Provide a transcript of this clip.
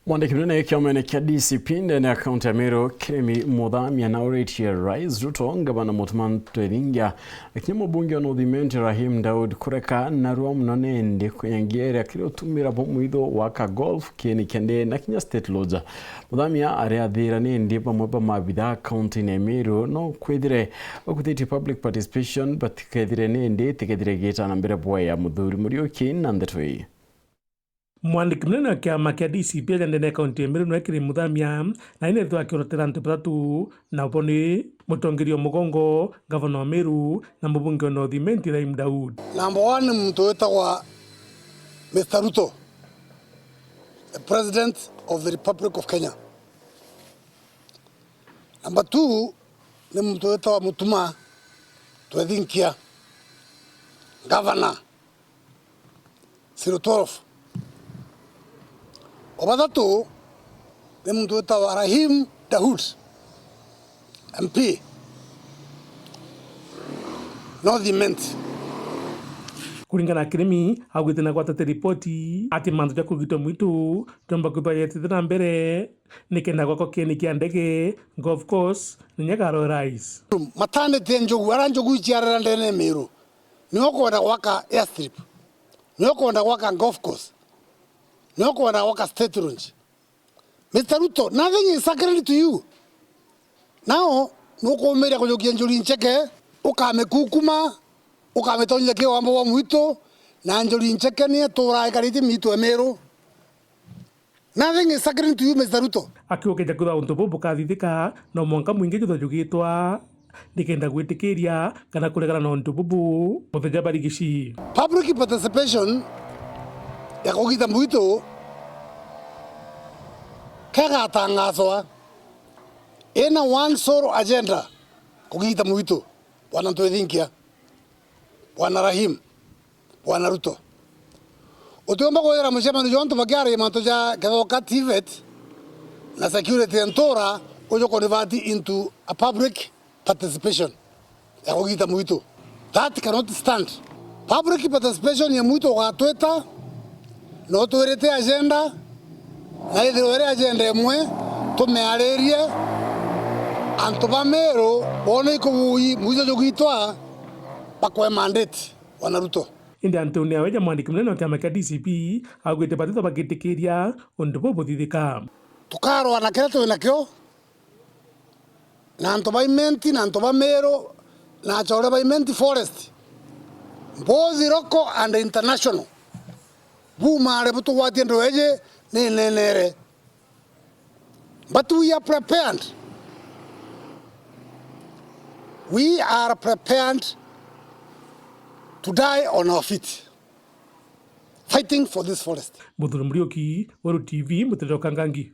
Mwandiki mnene kiamene kia DCP ndene ya kaunti ya Meru Kiremi Muthamia na uretia Rais Ruto gavana Mutman Twethingia akinyemo bunge wa North Rahim Daud kureka narua mnonende kwenyangiere akiriotumira pomwitho waka golf kieni kende na kinya state lodge. Muthamia areathira nende pamwe pa mabitha kaunti ya Meru no kwethire okuthiti public participation but kethire nende tikethire gita na mbere bwa ya muthuri Muriuki na ndetwe. Mwandiki mnene wa kiama kia DCP ndene kaunti ya Meru Kiremi Muthamia na inethwa Kworota antu batatu na uponi Atongeria mugongo gavana wa Meru na mbunge wa North Rahim Daud. Number 1 mtu wetagwa Mr. Ruto, the President of the Republic of Kenya. Number 2 ni mtu wetagwa Mutuma Twethingia, Governor 012. Obatatu ni mtu wetagwa Rahim Daud, MP North. Kulingana na Kiremi augite na gwata ripoti ati mandu ja kugitwa mwitu tomba kubayetithira mbere nikenda gwako kieni kia ndege golf course ninyagaro rais maternity njogu ara njogu ciarara ndene Meru niyo kwenda gwaka airstrip, niyo kwenda gwaka golf course, niyo kwenda gwaka state lounge. Mr. Ruto, nothing is sacred to you. Now nuko umeria kujokia njuri ncheke ukamekukuma ukametonya ke wambo wa mwito na njuri ncheke ni tora ikariti mitu Meru. Nothing is sacred to you, Mr. Ruto. Akiukeja kutha untu bubu kathithika na mwanka mwingi jutho jugitwa nikenda gwitikiria kana kuregana na untu bubu mutheja barigici. Public participation ya kugita mwito kega tangazwa ena one sole agenda kugita mwito Bwana Twethingia, Bwana Rahim, Bwana Ruto. Utuomba kuera mshema jonto bagari mantoja kadoka TVET na security entora ujo convert into a public participation ya kugita mwito. That cannot stand. Public participation ya mwito wa tweta no tuerete agenda na ile agenda emwe tumearerie antu ba Meru bone ko mwito jogitwa bakwe mandate Bwana Ruto. Indi Antonia weja mwandiki mnene wa kiama kia DCP augite batitho bagitikiria undu bubu thithika. Tukarwa na kira twina kio na antu ba imenti na antu ba Meru na achore ba imenti forest both local and international bumare butu wati ndoeje ne nenere, but we are prepared. We are prepared to die on our feet, fighting for this forest. Muthuri Muriuki, Waru TV, Mutejo Kangangi.